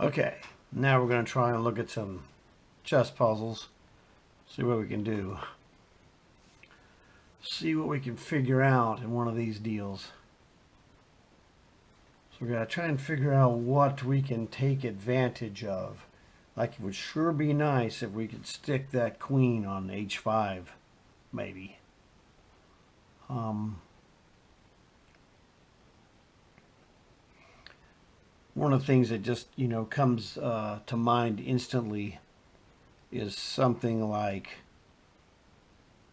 Okay, now we're going to try and look at some chess puzzles. See what we can do. See what we can figure out in one of these deals. So we're going to try and figure out what we can take advantage of. Like, it would sure be nice if we could stick that queen on h5, maybe. One of the things that just, comes to mind instantly is something like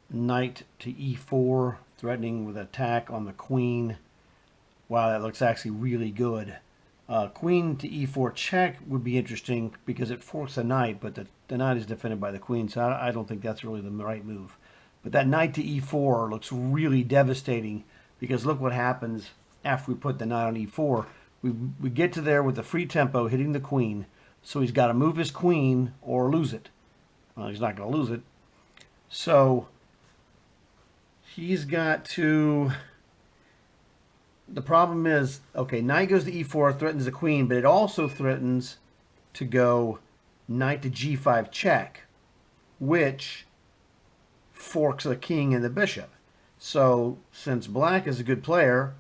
knight to e4, threatening with attack on the queen. Wow, that looks actually really good. Queen to e4 check would be interesting because it forks a knight, but the knight is defended by the queen, so I don't think that's really the right move. But that knight to e4 looks really devastating because look what happens after we put the knight on e4. We get to there with the free tempo hitting the queen, so he's got to move his queen or lose it. Well, he's not going to lose it. So he's got to... The problem is, okay, knight goes to e4, threatens the queen, but it also threatens to go knight to g5 check, which forks the king and the bishop. So since black is a good player,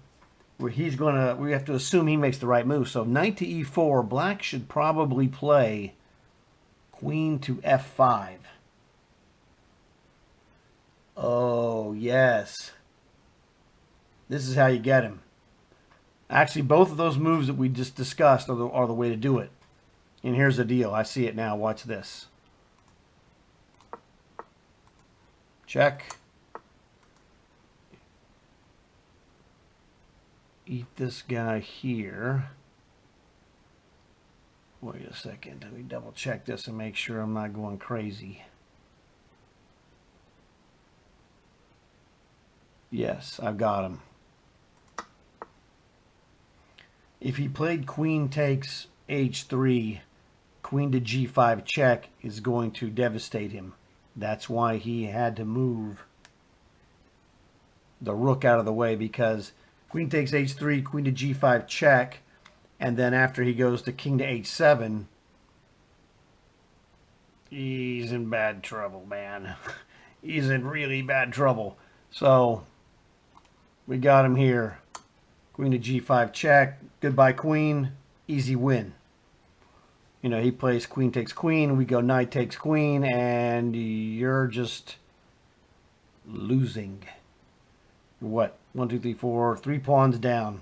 we have to assume he makes the right move. So knight to e4, black should probably play queen to f5. Oh, yes. This is how you get him. Actually, both of those moves that we just discussed are the way to do it. And here's the deal. I see it now. Watch this. Check. Eat this guy here. Wait a second. Let me double check this and make sure I'm not going crazy. Yes, I've got him. If he played queen takes h3, queen to g5 check is going to devastate him. That's why he had to move the rook out of the way, because queen takes h3, queen to g5 check, and then after he goes to king to h7, he's in bad trouble, man. He's in really bad trouble. So we got him here. Queen to g5 check. Goodbye queen. Easy win. He plays queen takes queen. We go knight takes queen. And you're just losing. What? 1, 2, 3, 4. 3 pawns down.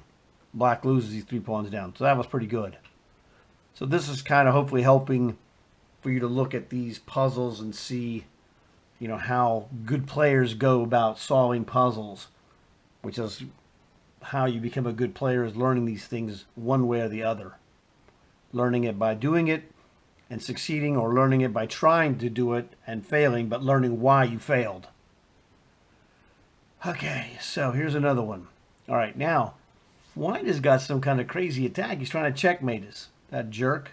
Black loses these 3 pawns down. So that was pretty good. So this is kind of hopefully helping for you to look at these puzzles and see, how good players go about solving puzzles, which is how you become a good player, is learning these things one way or the other. Learning it by doing it and succeeding, or learning it by trying to do it and failing, but learning why you failed. Okay, so here's another one. All right, now, white has got some kind of crazy attack. He's trying to checkmate us, that jerk.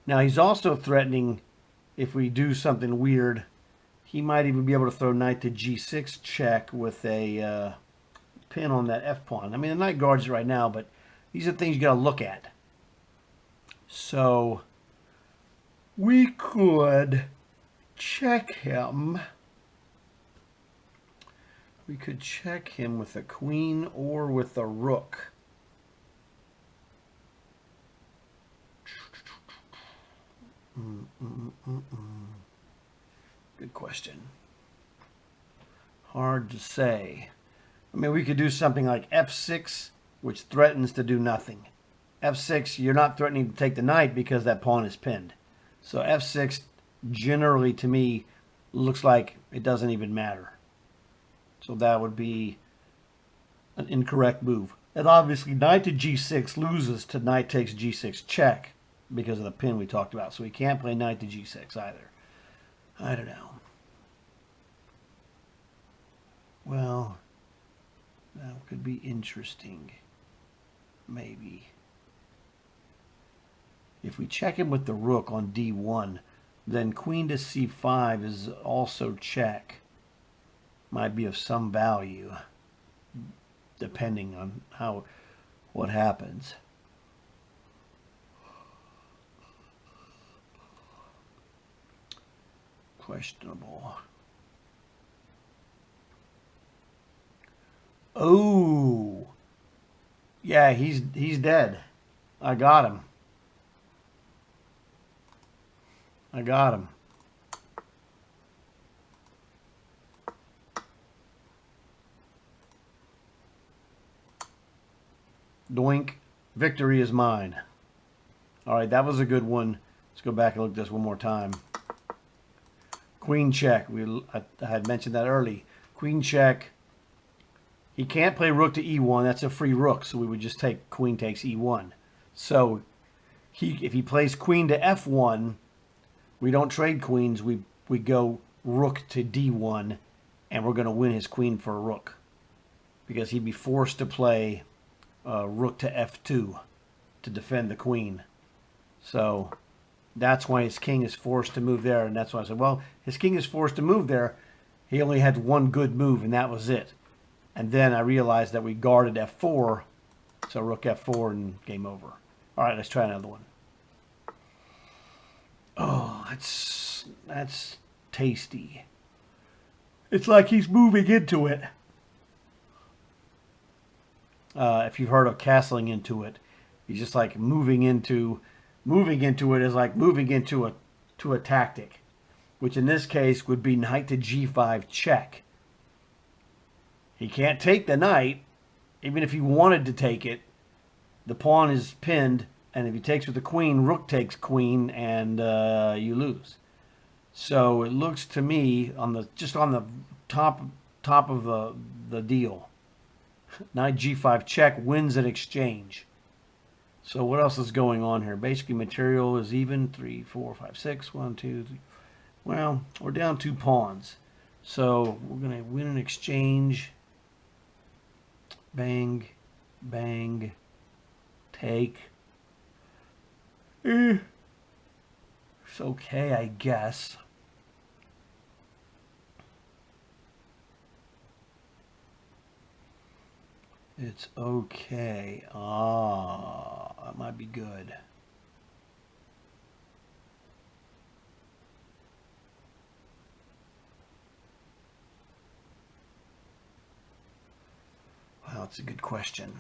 Now, he's also threatening, if we do something weird, he might even be able to throw knight to g6 check with a pin on that f-pawn. I mean, the knight guards it right now, but these are things you got to look at. So we could check him. We could check him with a queen or with a rook. Good question. Hard to say. I mean, we could do something like f6, which threatens to do nothing. f6, you're not threatening to take the knight because that pawn is pinned. So f6 generally, to me, looks like it doesn't even matter. So that would be an incorrect move. And obviously, knight to g6 loses to knight takes g6 check because of the pin we talked about. So we can't play knight to g6 either. I don't know. Well, that could be interesting. Maybe. If we check him with the rook on d1, then queen to c5 is also check. Might be of some value, depending on what happens. Questionable. Oh, yeah, he's dead. I got him. I got him. Doink. Victory is mine. All right, that was a good one. Let's go back and look at this one more time. Queen check. I had mentioned that early. Queen check. He can't play rook to e1. That's a free rook, so we would just take queen takes e1. So if he plays queen to f1, we don't trade queens. We go rook to d1, and we're going to win his queen for a rook, because he'd be forced to play rook to f2 to defend the queen. So that's why his king is forced to move there, and that's why I said, well, his king is forced to move there. He only had one good move, and that was it. And then I realized that we guarded f4, so rook f4 and game over. All right, let's try another one. Oh, that's tasty. It's like he's moving into it. If you've heard of castling into it, he's just like moving into it is like moving into a tactic, which in this case would be knight to g5 check. He can't take the knight. Even if he wanted to take it, the pawn is pinned, and if he takes with the queen, rook takes queen, and you lose. So it looks to me on the top of the deal, knight g5 check wins an exchange. So what else is going on here? Basically, material is even. 3, 4, 5, 6. 1, 2, 3. Well, we're down 2 pawns. So we're going to win an exchange. Bang, bang, take. It's okay, I guess. It's okay. Ah, that might be good. Well, that's a good question.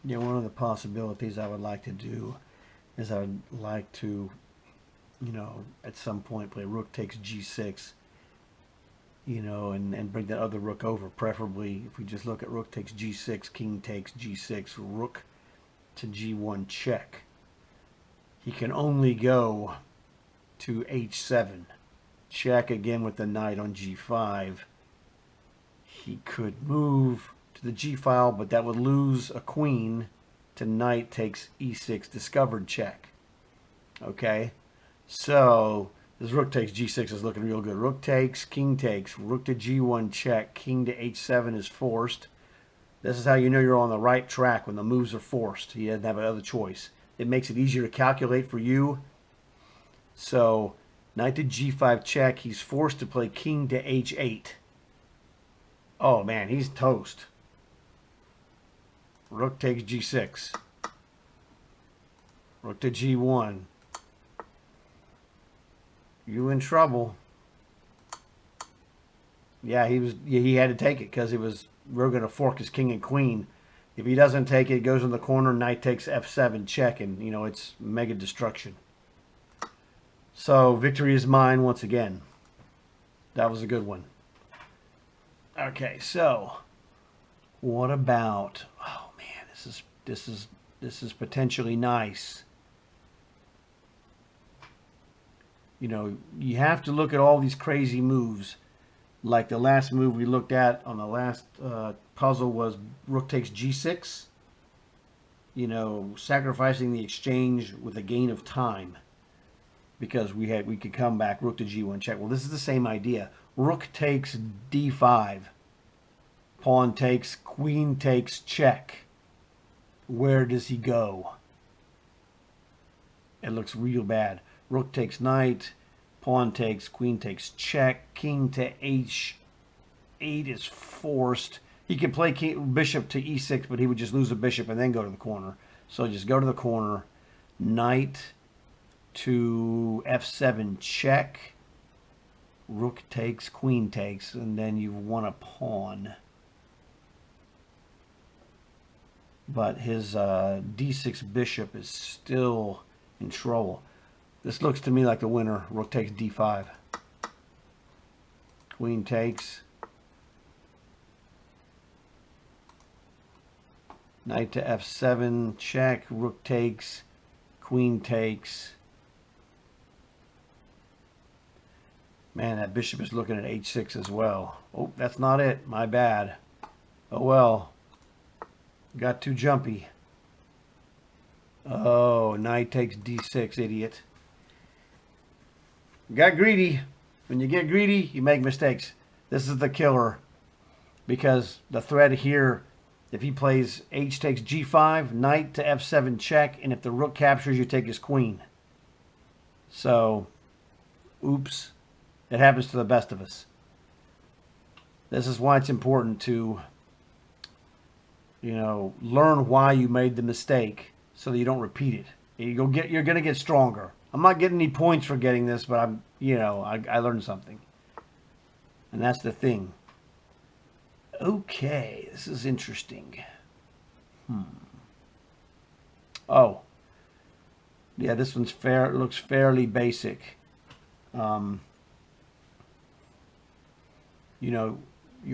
Yeah, one of the possibilities I would like to do is I would like to, at some point play rook takes g6, and bring that other rook over. Preferably, if we just look at rook takes g6, king takes g6, rook to g1 check. He can only go to h7. Check again with the knight on g5. He could move to the g file, but that would lose a queen to knight takes e6 discovered check. Okay, so this rook takes g6 is looking real good. Rook takes, king takes, rook to g1 check, king to h7 is forced. This is how you know you're on the right track, when the moves are forced. He doesn't have another choice. It makes it easier to calculate for you. So knight to g5 check, he's forced to play king to h8. Oh man, he's toast. Rook takes g6. Rook to g1. You in trouble. Yeah, he had to take it because we're going to fork his king and queen. If he doesn't take it, it goes in the corner, knight takes f7 check, and it's mega destruction. So victory is mine once again. That was a good one. Okay, so what about, oh man, this is potentially nice. You have to look at all these crazy moves. Like the last move we looked at on the last puzzle was rook takes g6. Sacrificing the exchange with a gain of time, because we could come back rook to g1 check. Well, this is the same idea. Rook takes d5. Pawn takes, queen takes check. Where does he go? It looks real bad. Rook takes knight. Pawn takes, queen takes check, king to h8 is forced. He could play bishop to e6, but he would just lose a bishop and then go to the corner. So just go to the corner. Knight to f7 check. Rook takes, queen takes, and then you've won a pawn. But his d6 bishop is still in trouble. This looks to me like the winner. Rook takes d5. Queen takes. Knight to f7, check. Rook takes. Queen takes. Man, that bishop is looking at h6 as well. Oh, that's not it. My bad. Oh well. Got too jumpy. Oh, knight takes d6, idiot. Got greedy. When you get greedy, you make mistakes. This is the killer. Because the threat here, if he plays h takes g5, knight to f7 check, and if the rook captures, you take his queen. So, oops. It happens to the best of us. This is why it's important to, learn why you made the mistake so that you don't repeat it. You're going to get stronger. I'm not getting any points for getting this, but I learned something. And that's the thing. Okay, this is interesting. Oh. Yeah, this one's fair. It looks fairly basic. You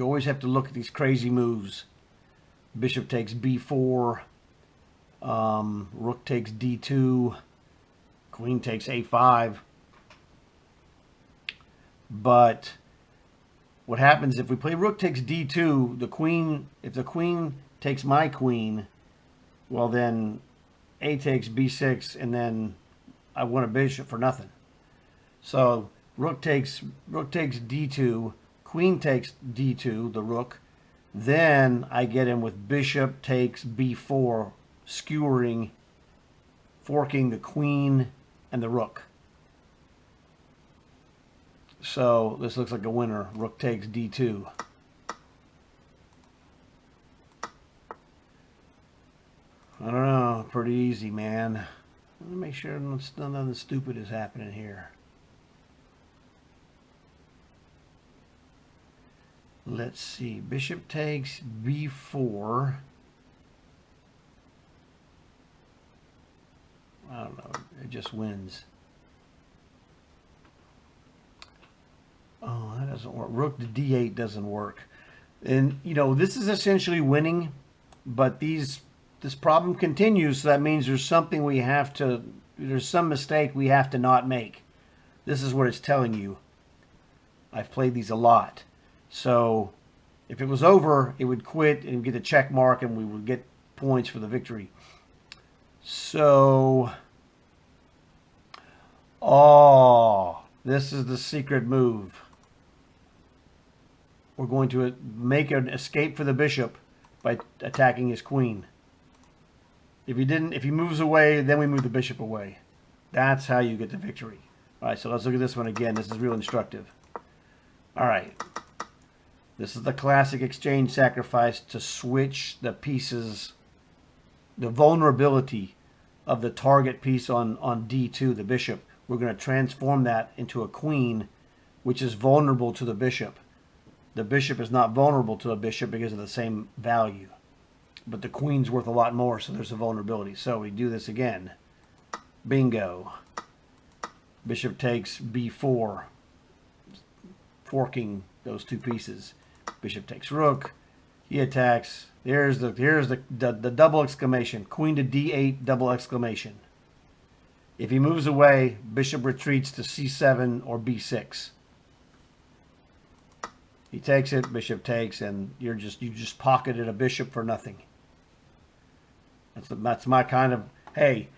always have to look at these crazy moves. Bishop takes b4. Rook takes d2. Queen takes a5. But what happens if we play rook takes d2, if the queen takes my queen, well then a takes b6, and then I won a bishop for nothing. So rook takes d2, queen takes d2, the rook. Then I get in with bishop takes b4, skewering, forking the queen and the rook. So this looks like a winner. Rook takes d2. I don't know. Pretty easy, man. Let me make sure nothing stupid is happening here. Let's see. Bishop takes b4. I don't know. It just wins. Oh, that doesn't work. Rook to d8 doesn't work. And, this is essentially winning, but this problem continues, so that means there's something there's some mistake we have to not make. This is what it's telling you. I've played these a lot. So, if it was over, it would quit and get a check mark, and we would get points for the victory. So, this is the secret move. We're going to make an escape for the bishop by attacking his queen. If he moves away, then we move the bishop away. That's how you get the victory. All right, so let's look at this one again. This is real instructive. All right. This is the classic exchange sacrifice to switch the pieces, the vulnerability of the target piece on d2, the bishop. We're going to transform that into a queen, which is vulnerable to the bishop. The bishop is not vulnerable to a bishop because of the same value. But the queen's worth a lot more, so there's a vulnerability. So we do this again. Bingo. Bishop takes b4, forking those two pieces. Bishop takes rook. He attacks. Here's the double exclamation. Queen to d8, double exclamation. If he moves away, bishop retreats to c7 or b6. He takes it, bishop takes, and you just pocketed a bishop for nothing. That's my kind of, hey,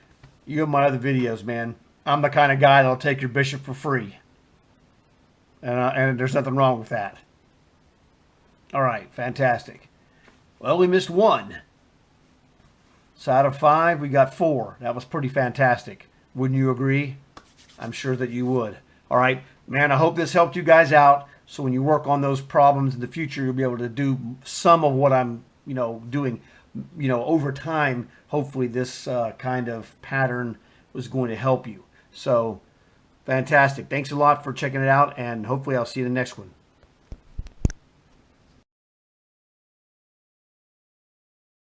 you have my other videos, man. I'm the kind of guy that'll take your bishop for free. And there's nothing wrong with that. All right, fantastic. Well, we missed one. So out of 5, we got 4. That was pretty fantastic. Wouldn't you agree? I'm sure that you would. All right, man, I hope this helped you guys out. So when you work on those problems in the future, you'll be able to do some of what I'm, doing, over time. Hopefully this kind of pattern was going to help you. So fantastic. Thanks a lot for checking it out, and hopefully I'll see you in the next one.